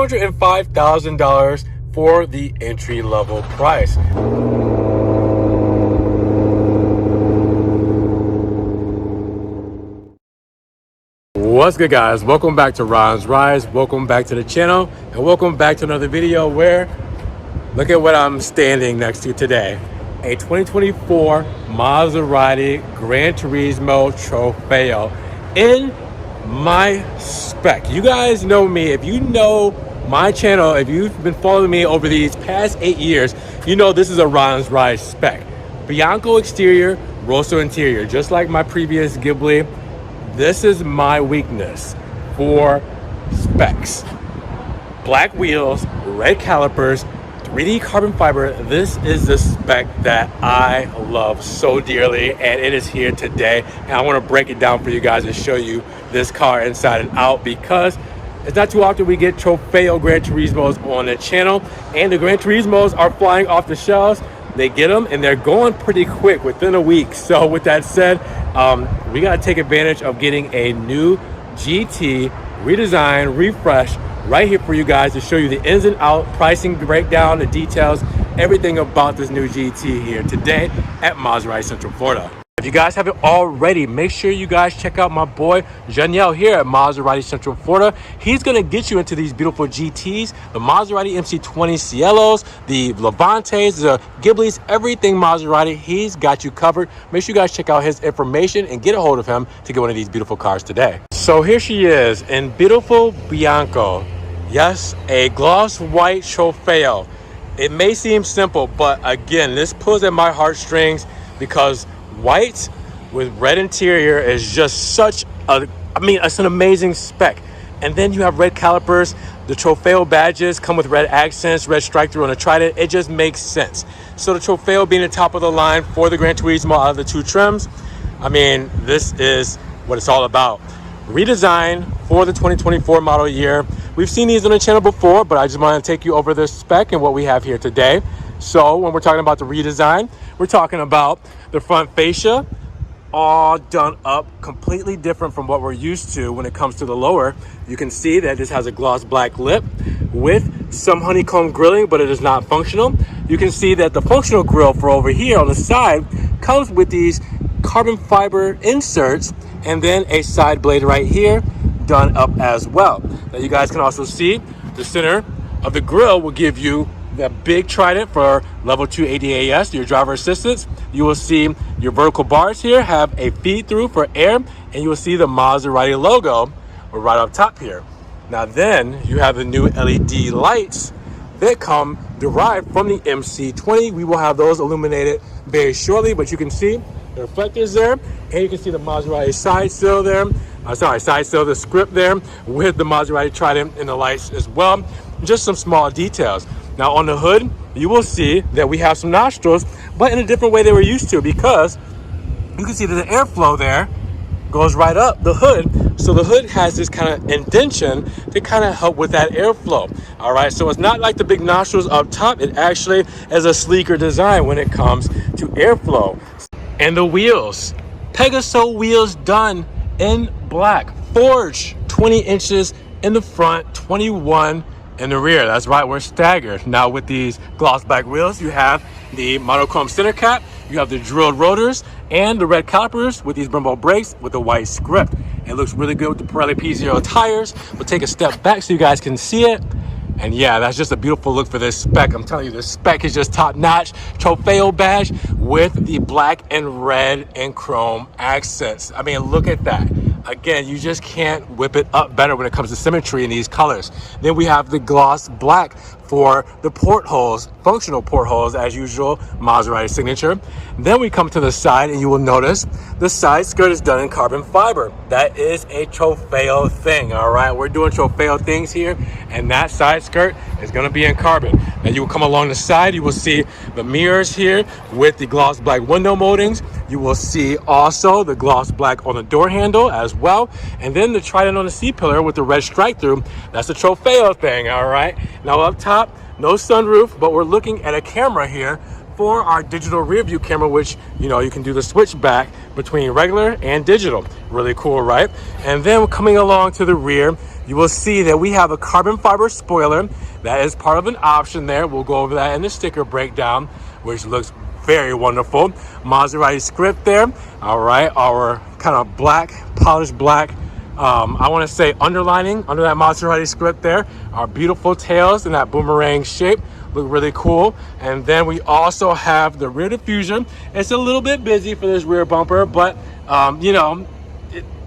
$205,000 for the entry-level price. What's good, guys? Welcome back to Ron's Rides. Welcome back to the channel, and welcome back to another video where look at what I'm standing next to today. A 2024 Maserati Granturismo Trofeo in my spec. You guys know me. If you know my channel, if you've been following me over these past 8 years, you know this is a Ron's Rides spec. Bianco exterior, Rosso interior. Just like my previous Ghibli, this is my weakness for specs. Black wheels, red calipers, 3D carbon fiber. This is the spec that I love so dearly, and it is here today. And I want to break it down for you guys and show you this car inside and out, because it's not too often we get Trofeo Gran Turismos on the channel, and the Gran Turismos are flying off the shelves. They get them and they're going pretty quick within a week. So with that said, we got to take advantage of getting a new GT redesign, refresh right here for you guys to show you the ins and out, pricing breakdown, the details, everything about this new GT here today at Maserati Central Florida. If you guys haven't already, make sure you guys check out my boy Janelle here at Maserati Central Florida. He's going to get you into these beautiful GTs, the Maserati MC20 Cielos, the Levantes, the Ghiblis, everything Maserati. He's got you covered. Make sure you guys check out his information and get a hold of him to get one of these beautiful cars today. So here she is in beautiful Bianco. Yes, a gloss white Trofeo. It may seem simple, but again, this pulls at my heartstrings because white with red interior is just such a, it's an amazing spec. And then you have red calipers. The Trofeo badges come with red accents, red strike through on the Trident. It just makes sense. So the Trofeo being the top of the line for the Gran Turismo out of the two trims, this is what it's all about. Redesign for the 2024 model year. We've seen these on the channel before, but I just want to take you over this spec and what we have here today. So when we're talking about the redesign, we're talking about the front fascia, all done up completely different from what we're used to when it comes to the lower. You can see that this has a gloss black lip with some honeycomb grilling, but it is not functional. You can see that the functional grill for over here on the side comes with these carbon fiber inserts, and then a side blade right here done up as well. Now you guys can also see the center of the grill will give you that big Trident for level 2 ADAS, your driver assistance. You will see your vertical bars here have a feed through for air, and you will see the Maserati logo right up top here. Now then you have the new LED lights that come derived from the MC20. We will have those illuminated very shortly, but you can see the reflectors there, and you can see the Maserati side sill there. Side sill, the script there with the Maserati Trident in the lights as well. Just some small details. Now on the hood, you will see that we have some nostrils, but in a different way than we're used to, because you can see that the airflow there goes right up the hood. So the hood has this kind of indentation to kind of help with that airflow. All right, so it's not like the big nostrils up top. It actually is a sleeker design when it comes to airflow. And the wheels, Pegaso wheels done in black, forged 20 inches in the front, 21 in the rear. That's right, we're staggered. Now with these gloss black wheels, you have the monochrome center cap, you have the drilled rotors, and the red calipers with these Brembo brakes with the white script. It looks really good with the Pirelli P0 tires. We'll take a step back so you guys can see it. And yeah, that's just a beautiful look for this spec. I'm telling you, this spec is just top notch. Trofeo badge with the black and red and chrome accents. Look at that. Again, you just can't whip it up better when it comes to symmetry in these colors. Then we have the gloss black for the portholes, functional portholes as usual, Maserati signature. Then we come to the side and you will notice the side skirt is done in carbon fiber. That is a Trofeo thing, all right? We're doing Trofeo things here, and that side skirt is gonna be in carbon. Now you will come along the side, you will see the mirrors here with the gloss black window moldings. You will see also the gloss black on the door handle as well. And then the Trident on the C-pillar with the red strike through. That's the Trofeo thing, all right? Now up top, no sunroof, but we're looking at a camera here for our digital rear view camera, which, you know, you can do the switch back between regular and digital. Really cool, right? And then coming along to the rear, you will see that we have a carbon fiber spoiler. That is part of an option there. We'll go over that in the sticker breakdown, which looks very wonderful. Maserati script there. All right, our kind of black, polished black, I want to say underlining under that Maserati script there. Our beautiful tails in that boomerang shape look really cool. And then we also have the rear diffuser. It's a little bit busy for this rear bumper, but you know,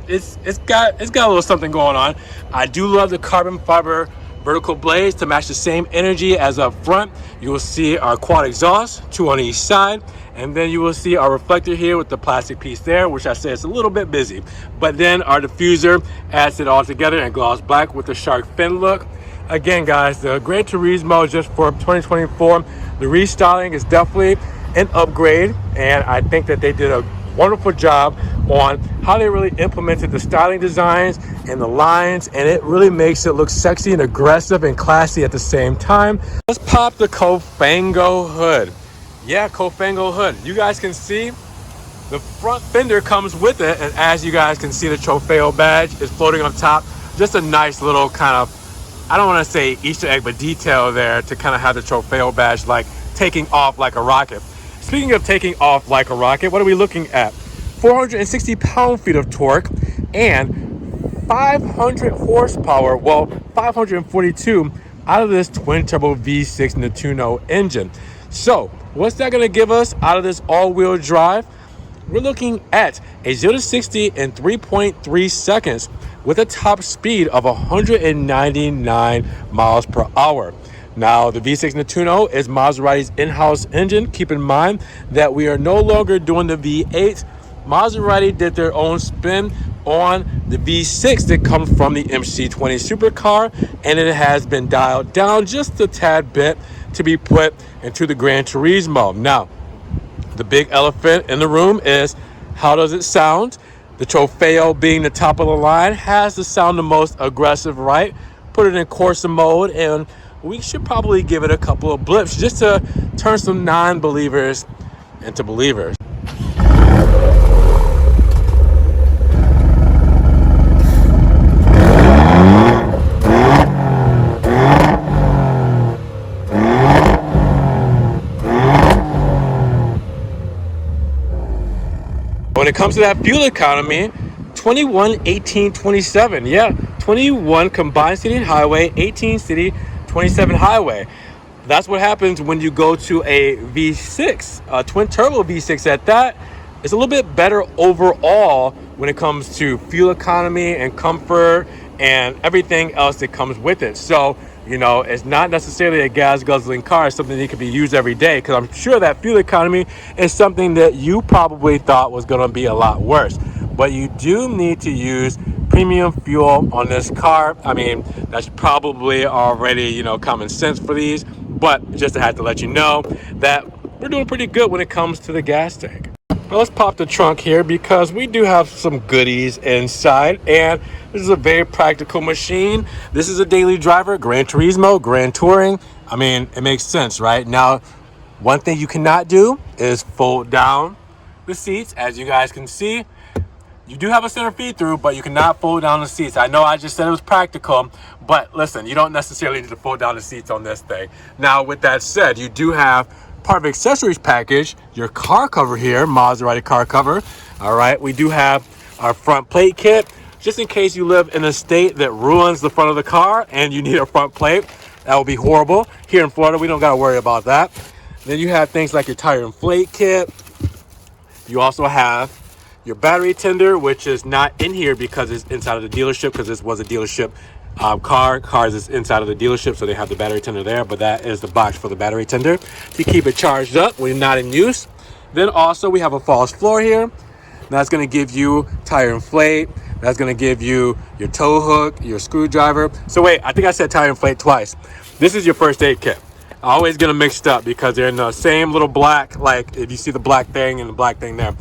it's got a little something going on. I do love the carbon fiber vertical blades to match the same energy as up front. You will see our quad exhaust, 2 on each side, and then you will see our reflector here with the plastic piece there, which I say is a little bit busy. But then our diffuser adds it all together in gloss black with the shark fin look. Again, guys, the Granturismo just for 2024, the restyling is definitely an upgrade, and I think that they did a wonderful job on how they really implemented the styling designs and the lines, and it really makes it look sexy and aggressive and classy at the same time. Let's pop the Cofango hood. Yeah, Cofango hood. You guys can see the front fender comes with it, and as you guys can see, the Trofeo badge is floating on top. Just a nice little kind of, I don't want to say Easter egg, but detail there to kind of have the Trofeo badge like taking off like a rocket. Speaking of taking off like a rocket, what are we looking at? 460 pound-feet of torque and 500 horsepower, well, 542 out of this twin-turbo V6 Natuno engine. So, what's that going to give us out of this all-wheel drive? We're looking at a 0 to 60 in 3.3 seconds with a top speed of 199 miles per hour. Now, the V6 Natuno is Maserati's in-house engine. Keep in mind that we are no longer doing the V8. Maserati did their own spin on the V6 that comes from the MC20 supercar, and it has been dialed down just a tad bit to be put into the Granturismo. Now, the big elephant in the room is, how does it sound? The Trofeo, being the top of the line, has to sound the most aggressive, right? Put it in Corsa mode, and we should probably give it a couple of blips just to turn some non-believers into believers. When it comes to that fuel economy, 21, 18, 27. Yeah, 21 combined city and highway, 18 city, 27 highway. That's what happens when you go to a V6, a twin turbo V6 at that. It's a little bit better overall when it comes to fuel economy and comfort and everything else that comes with it. So, you know, it's not necessarily a gas guzzling car. It's something that can be used every day, because I'm sure that fuel economy is something that you probably thought was going to be a lot worse. But you do need to use premium fuel on this car. I mean, that's probably already, you know, common sense for these, but just to have to let you know that we're doing pretty good when it comes to the gas tank. Well, let's pop the trunk here because we do have some goodies inside, and this is a very practical machine. This is a daily driver, Gran Turismo, Grand Touring. I mean, it makes sense, right? Now, one thing you cannot do is fold down the seats. As you guys can see, you do have a center feed through, but you cannot fold down the seats. I know I just said it was practical, but listen, you don't necessarily need to fold down the seats on this thing. Now, with that said, you do have part of accessories package, your car cover here, Maserati car cover. All right, we do have our front plate kit, just in case you live in a state that ruins the front of the car and you need a front plate. That would be horrible. Here in Florida, we don't got to worry about that. Then you have things like your tire inflate kit. You also have your battery tender, which is not in here because it's inside of the dealership, because this was a dealership cars is inside of the dealership, so they have the battery tender there, but that is the box for the battery tender to keep it charged up when not in use. Then also we have a false floor here. That's going to give you tire inflate. That's going to give you your tow hook, your screwdriver. So wait, I think I said tire inflate twice. This is your first aid kit. I always get them mixed up because they're in the same little black, like if you see the black thing and the black thing there.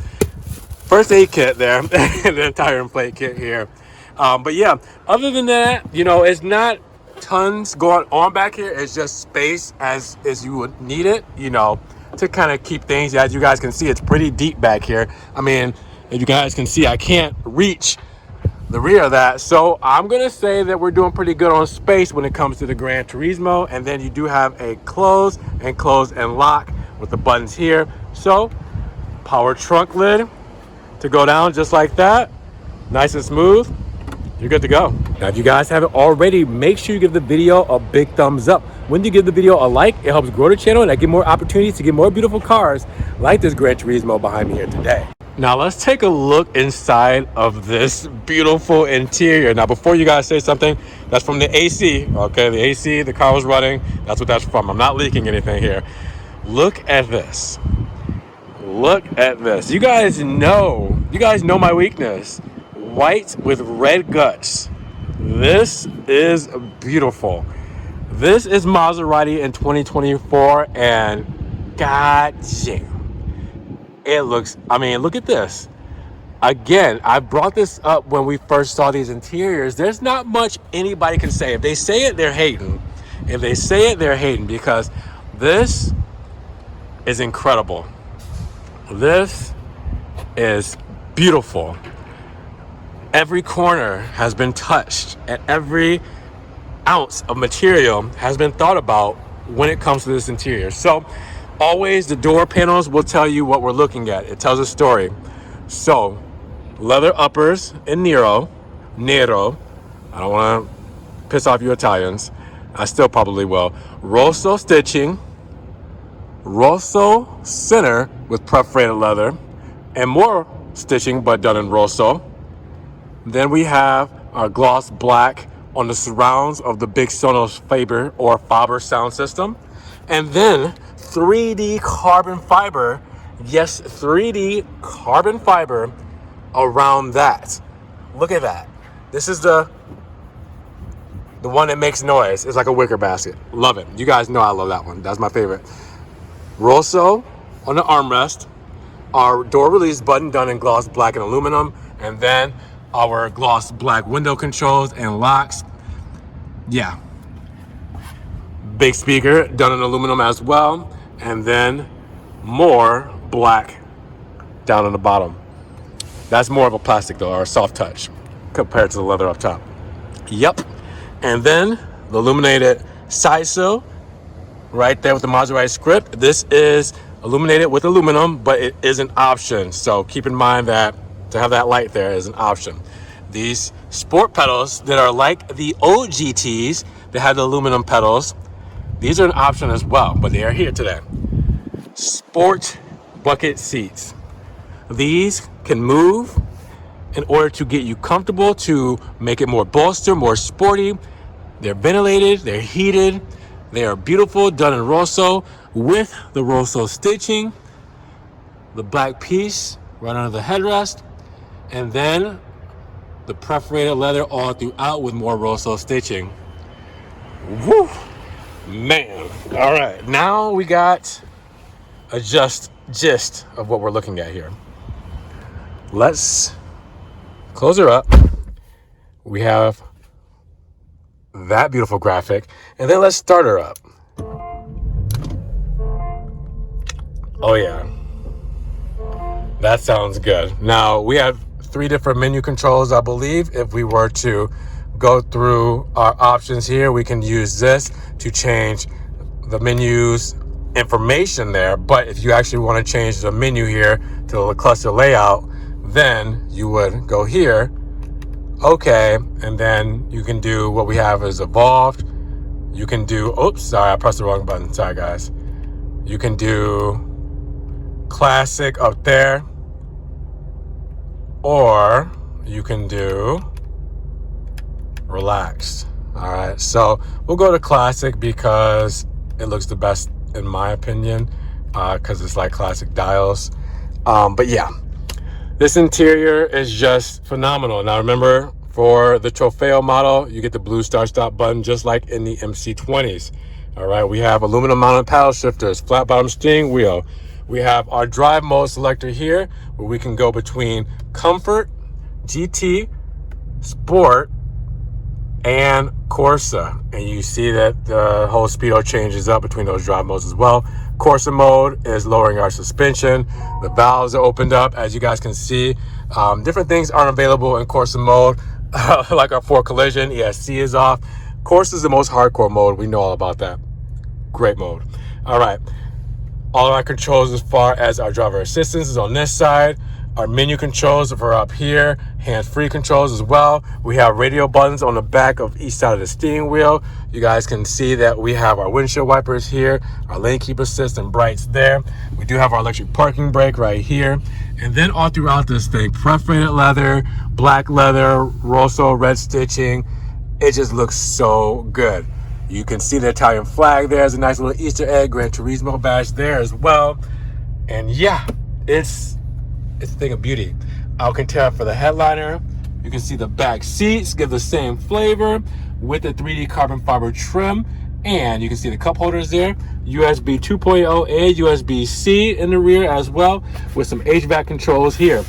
First aid kit there, and then tire inflate kit here. But yeah, other than that, you know, it's not tons going on back here. It's just space as you would need it. You know, to kind of keep things. As you guys can see, it's pretty deep back here. I mean, if you guys can see, I can't reach the rear of that. So I'm gonna say that we're doing pretty good on space when it comes to the Gran Turismo. And then you do have a close and lock with the buttons here. So power trunk lid to go down just like that, nice and smooth. You're good to go. Now, if you guys haven't already, make sure you give the video a big thumbs up. When you give the video a like, it helps grow the channel and I get more opportunities to get more beautiful cars like this Gran Turismo behind me here today. Now, let's take a look inside of this beautiful interior. Now, before you guys say something, that's from the AC, okay? The AC, the car was running. That's what that's from. I'm not leaking anything here. Look at this. Look at this. You guys know my weakness. White with red guts. This is beautiful. This is Maserati in 2024, and god damn, it looks, I mean, look at this. Again, I brought this up when we first saw these interiors. There's not much anybody can say. If they say it, they're hating. If they say it, they're hating, because this is incredible. This is beautiful. Every corner has been touched, and every ounce of material has been thought about when it comes to this interior. So always the door panels will tell you what we're looking at. It tells a story. So leather uppers in Nero. I don't want to piss off you Italians. I still probably will. Rosso stitching. Rosso center with perforated leather, and more stitching but done in Rosso. Then we have our gloss black on the surrounds of the big Sonos Faber sound system. And then 3D carbon fiber. Yes, 3D carbon fiber around that. Look at that. This is the one that makes noise. It's like a wicker basket. Love it. You guys know I love that one. That's my favorite. Rosso on the armrest. Our door release button done in gloss black and aluminum. And then our gloss black window controls and locks. Yeah. Big speaker done in aluminum as well. And then more black down on the bottom. That's more of a plastic though, or a soft touch compared to the leather up top. Yep. And then the illuminated side sill right there with the Maserati script. This is illuminated with aluminum, but it is an option. So keep in mind that to have that light there is an option. These sport pedals that are like the old GTs that have the aluminum pedals, these are an option as well, but they are here today. Sport bucket seats. These can move in order to get you comfortable, to make it more bolster, more sporty. They're ventilated, they're heated, they are beautiful, done in Rosso with the Rosso stitching, the black piece right under the headrest, and then the perforated leather all throughout with more Rosso stitching. Woo! Man. All right, now we got a gist of what we're looking at here. Let's close her up. We have that beautiful graphic, and then let's start her up. Oh yeah, that sounds good. Now we have 3 different menu controls, I believe. If we were to go through our options here, we can use this to change the menu's information there. But if you actually want to change the menu here to the cluster layout, then you would go here, okay, and then you can do what we have is evolved. You can do, oops, sorry, I pressed the wrong button. Sorry, guys. You can do classic up there, or you can do relaxed. All right, so we'll go to classic because it looks the best in my opinion, because it's like classic dials. But yeah, this interior is just phenomenal. Now remember, for the Trofeo model, you get the blue start stop button just like in the MC20s. All right, we have aluminum mounted paddle shifters, flat bottom steering wheel. We have our drive mode selector here where we can go between comfort, GT, sport, and Corsa. And you see that the whole speedo changes up between those drive modes as well. Corsa mode is lowering our suspension. The valves are opened up, as you guys can see. Different things aren't available in Corsa mode, like our for collision. ESC is off. Corsa is the most hardcore mode. We know all about that. Great mode. All right. All of our controls as far as our driver assistance is on this side. Our menu controls are up here. Hands-free controls as well. We have radio buttons on the back of each side of the steering wheel. You guys can see that we have our windshield wipers here, our lane keep assist and brights there. We do have our electric parking brake right here. And then all throughout this thing, perforated leather, black leather, Rosso red stitching. It just looks so good. You can see the Italian flag. There's a nice little Easter egg, Granturismo badge there as well. And yeah, it's a thing of beauty. Alcantara for the headliner. You can see the back seats give the same flavor with the 3D carbon fiber trim. And you can see the cup holders there. USB 2.0A, USB-C in the rear as well, with some HVAC controls here.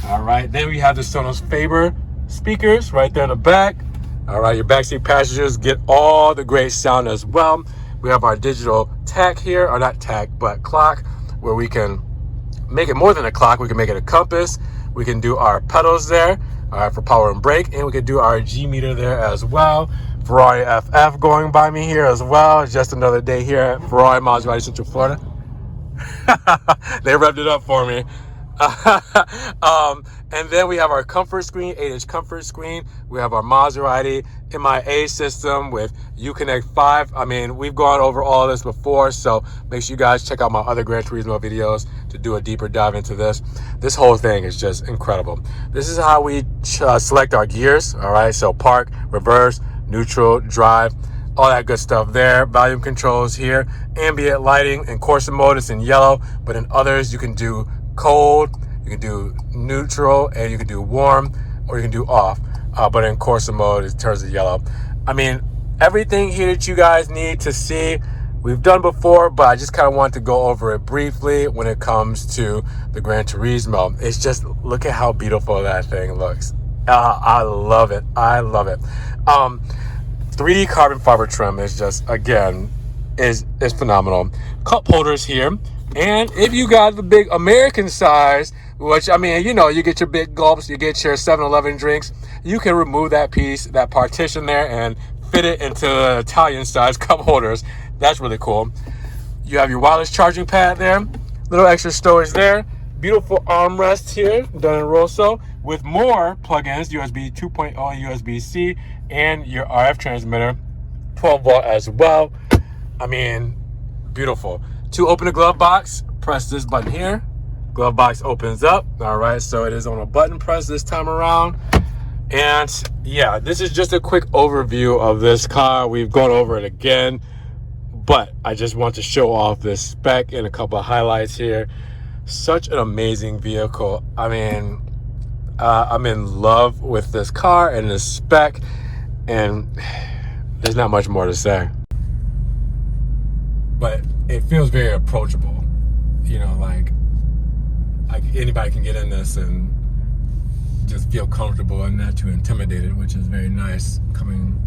All right, then we have the Sonos Faber speakers right there in the back. All right, your backseat passengers get all the great sound as well. We have our digital tach here, or not tach, but clock, where we can make it more than a clock. We can make it a compass. We can do our pedals there, all right, for power and brake, and we can do our G meter there as well. Ferrari FF going by me here as well. Just another day here at Ferrari Maserati Central Florida. They revved it up for me. And then we have our comfort screen, 8-inch comfort screen. We have our Maserati MIA system with Uconnect 5. I mean, we've gone over all this before, so make sure you guys check out my other Gran Turismo videos to do a deeper dive into this. This whole thing is just incredible. This is how we select our gears, all right? So park, reverse, neutral, drive, all that good stuff there. Volume controls here, ambient lighting. In Corsa mode, it's in yellow, but in others, you can do cold, you can do neutral, and you can do warm, or you can do off. But in Corsa mode, it turns to yellow. I mean, everything here that you guys need to see, we've done before, but I just kind of want to go over it briefly when it comes to the Gran Turismo. It's just, look at how beautiful that thing looks. I love it. I love it. 3D carbon fiber trim is just, again, is phenomenal. Cup holders here. And if you got the big American size, which, I mean, you know, you get your big gulps, you get your 7-Eleven drinks, you can remove that piece, that partition there, and fit it into Italian size cup holders. That's really cool. You have your wireless charging pad there, little extra storage there. Beautiful armrest here, done in Rosso, with more plugins, USB 2.0 and USB-C, and your RF transmitter, 12 volt as well. I mean, beautiful. To open the glove box, press this button here. Glove box opens up. All right, so it is on a button press this time around. And yeah, this is just a quick overview of this car. We've gone over it again, but I just want to show off this spec and a couple of highlights here. Such an amazing vehicle. I mean, I'm in love with this car and this spec, and there's not much more to say. But it feels very approachable, you know, like anybody can get in this and just feel comfortable and not too intimidated, which is very nice coming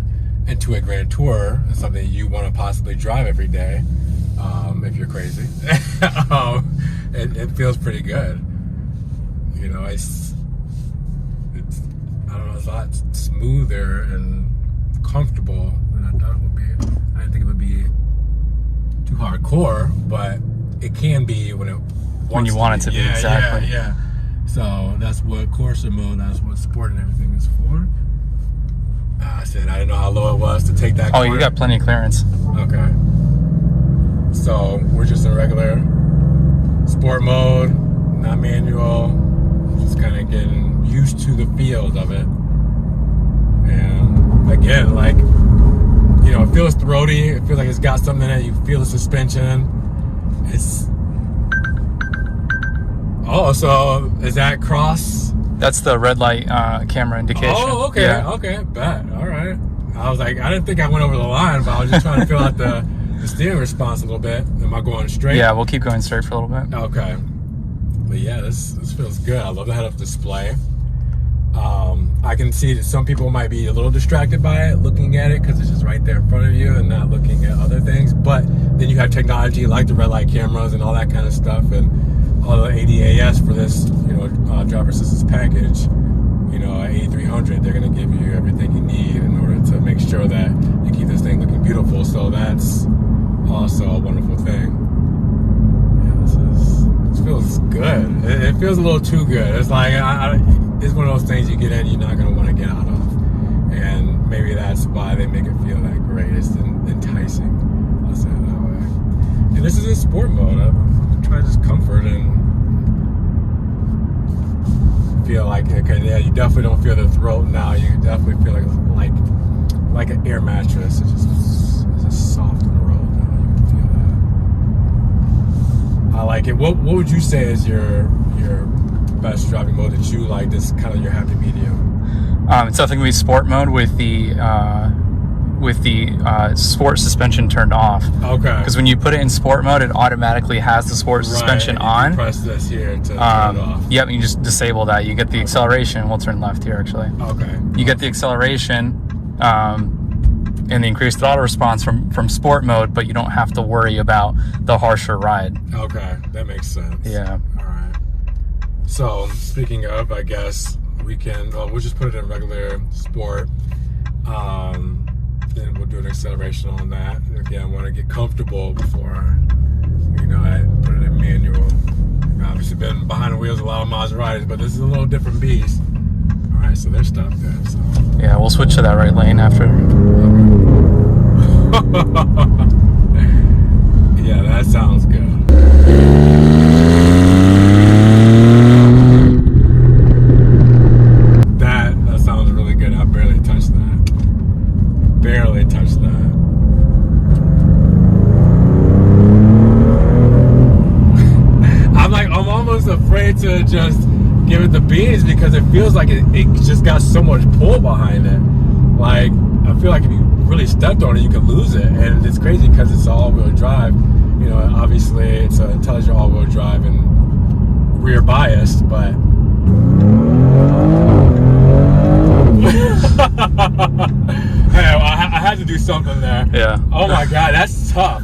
into a Grand Tour. It's something you want to possibly drive every day, if you're crazy. It feels pretty good, you know. It's I don't know, it's a lot smoother and comfortable than I thought it would be. I didn't think it would be too hardcore, but it can be when you want it to be. Exactly. Yeah. So that's what Corsa mode, that's what sport and everything is for. I said I didn't know how low it was to take that corner. You got plenty of clearance. Okay. So we're just in regular sport mode, not manual. Just kind of getting used to the feels of it. And again, like, you know, it feels throaty. It feels like it's got something in it. You feel the suspension. It's... Oh, so is that cross? That's the red light camera indication. Oh, okay. Yeah. Okay, bet. All right. I was like, I didn't think I went over the line, but I was just trying to feel out the steering response a little bit. Am I going straight? Yeah, we'll keep going straight for a little bit. Okay. But yeah, this feels good. I love the head-up display. I can see that some people might be a little distracted by it, looking at it because it's just right there in front of you and not looking at other things. But then you have technology like the red light cameras and all that kind of stuff, and all the ADAS for this, driver assistance package. At 8300, they're going to give you everything you need in order to make sure that you keep this thing looking beautiful. So that's also a wonderful thing. Yeah, this feels good. It feels a little too good. It's like it's one of those things you get in, you're not going to want to get out of, and maybe that's why they make it feel that great. It's enticing. I'll say it that way. And this is in sport mode. I try just comfort and feel like, okay, yeah, you definitely don't feel the throat now. You definitely feel like an air mattress. It's just soft on the road now. You can feel that. I like it. What would you say is your best driving mode that you like? This kind of your happy medium. It's definitely gonna be sport mode with the sport suspension turned off. Okay. Because when you put it in sport mode, it automatically has the sport suspension on. You press this here to turn it off. Yep, you just disable that. You get the acceleration. We'll turn left here, actually. Okay. You get the acceleration and the increased throttle response from sport mode, but you don't have to worry about the harsher ride. Okay, that makes sense. Yeah. All right. So speaking of, I guess we can. We'll just put it in regular sport. Then we'll do an acceleration on that. And again, I want to get comfortable before, I put it in manual. I've obviously been behind the wheels of a lot of Maseratis, but this is a little different beast. All right, so they're stopped there. So. Yeah, we'll switch to that right lane after. Yeah, that sounds good. That sounds really good. I barely touched that. Barely touched that. I'm almost afraid to just give it the beans because it feels like it just got so much pull behind it. Like, I feel like if you really stepped on it, you could lose it. And it's crazy because it's all-wheel drive. Obviously it's an intelligent all-wheel drive and rear biased, but hey, I had to do something there. Yeah. Oh my God, that's tough.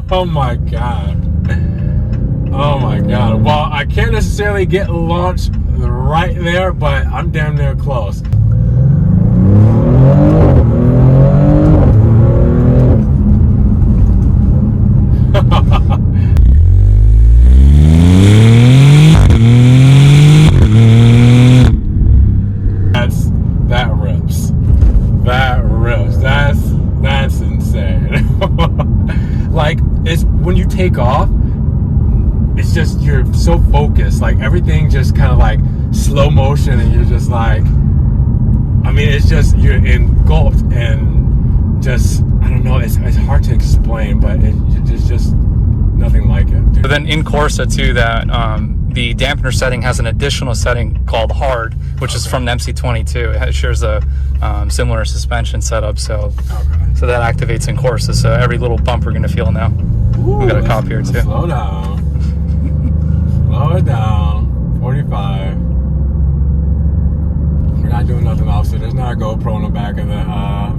Oh my God. Oh my God. Well, I can't necessarily get launched right there, but I'm damn near close. That rips. That rips. That's insane. Like, it's when you take off, it's just, you're so focused, like everything just kind of like slow motion, and you're just like, I mean, it's just, you're engulfed, and just, I don't know, it's hard to explain, but it's just nothing like it, dude. But then in Corsa too, that the dampener setting has an additional setting called hard, which is from the MC22. It shares a similar suspension setup, so so that activates in Corsa. So every little bump we're gonna feel now. Ooh, we got a cop here too. Slow down. Slow it down. 45. We're not doing nothing, officer. There's not a GoPro in the back of the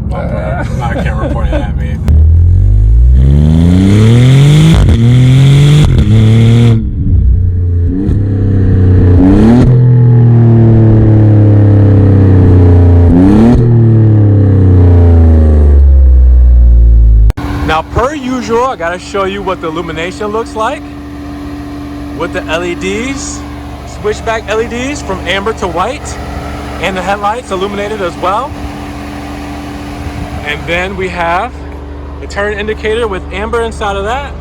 bumper. Not a camera pointing at me. Now, per usual, I gotta show you what the illumination looks like with the LEDs, switchback LEDs from amber to white, and the headlights illuminated as well. And then we have the turn indicator with amber inside of that.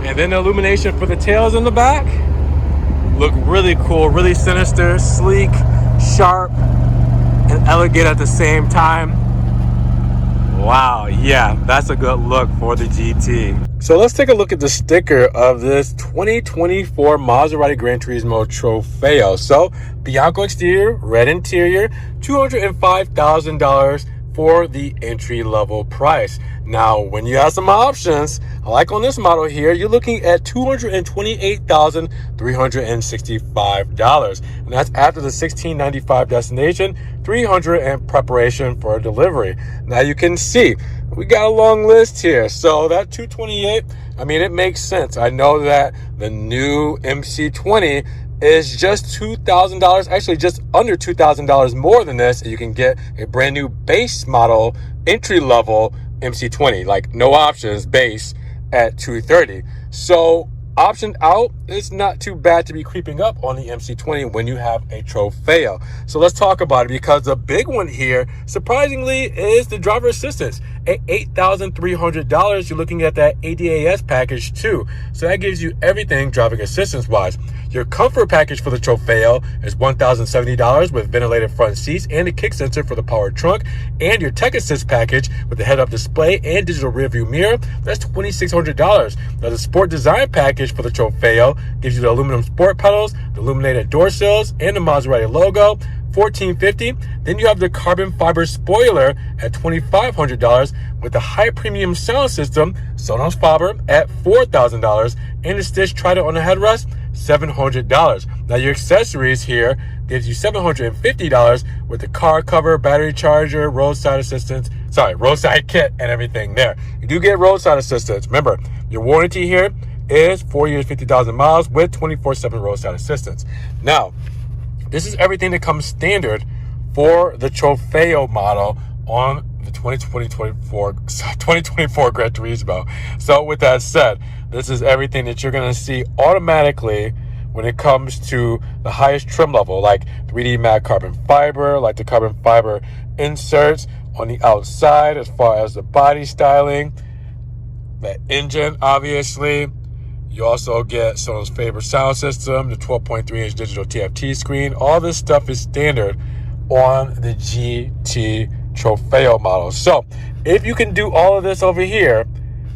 And then the illumination for the tails in the back. Look really cool, really sinister, sleek, sharp, and elegant at the same time. Wow, yeah, that's a good look for the GT. So let's take a look at the sticker of this 2024 Maserati Granturismo Trofeo. So Bianco exterior, red interior, $205,000 for the entry level price. Now, when you have some options, like on this model here, you're looking at $228,365. And that's after the $1,695 destination, $300 in preparation for delivery. Now you can see we got a long list here. So that 228, I mean, it makes sense. I know that the new MC20 is just $2,000, actually just under $2,000 more than this. And you can get a brand new base model, entry level MC20, like no options, base at $230. So option out, it's not too bad to be creeping up on the MC20 when you have a Trofeo. So let's talk about it, because the big one here, surprisingly, is the driver assistance. At $8,300, you're looking at that ADAS package too. So that gives you everything driving assistance wise. Your comfort package for the Trofeo is $1,070 with ventilated front seats and a kick sensor for the power trunk, and your tech assist package with the head-up display and digital rear view mirror, that's $2,600. Now the sport design package for the Trofeo gives you the aluminum sport pedals, the illuminated door sills, and the Maserati logo, $1,450. Then you have the carbon fiber spoiler at $2,500 with the high premium sound system, Sonos Faber, at $4,000, and the stitched Trident on the headrest, $700. Now your accessories here gives you $750 with the car cover, battery charger, roadside kit, and everything there. You do get roadside assistance. Remember, your warranty here is 4 years, 50,000 miles with 24/7 roadside assistance. Now, this is everything that comes standard for the Trofeo model on the 2024 Gran Turismo. So with that said, this is everything that you're going to see automatically when it comes to the highest trim level, like 3D matte carbon fiber, like the carbon fiber inserts on the outside as far as the body styling, the engine, obviously. You also get Sonos Faber sound system, the 12.3-inch digital TFT screen. All this stuff is standard on the GT Trofeo model. So if you can do all of this over here,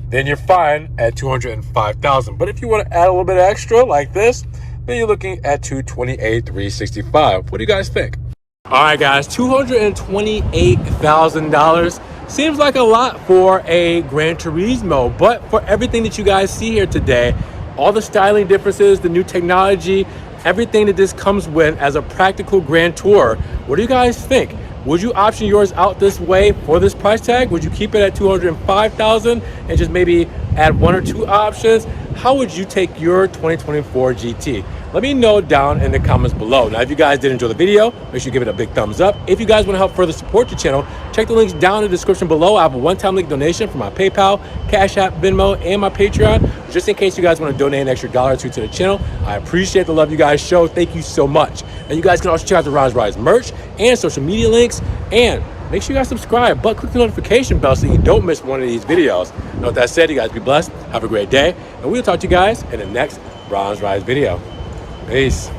then you're fine at $205,000. But if you want to add a little bit extra like this, then you're looking at $228,365. What do you guys think? All right, guys, $228,000 seems like a lot for a Gran Turismo, but for everything that you guys see here today, all the styling differences, the new technology, everything that this comes with as a practical Grand Tour, what do you guys think? Would you option yours out this way for this price tag? Would you keep it at $205,000 and just maybe add one or two options? How would you take your 2024 GT? Let me know down in the comments below. Now, if you guys did enjoy the video, make sure you give it a big thumbs up. If you guys want to help further support the channel, check the links down in the description below. I have a one-time link donation for my PayPal, Cash App, Venmo, and my Patreon, just in case you guys want to donate an extra $1 or $2 to the channel. I appreciate the love you guys show. Thank you so much. And you guys can also check out the Rise Rise merch and social media links. And make sure you guys subscribe, but click the notification bell so you don't miss one of these videos. Now, with that said, you guys be blessed. Have a great day. And we'll talk to you guys in the next Rise Rise video. Peace.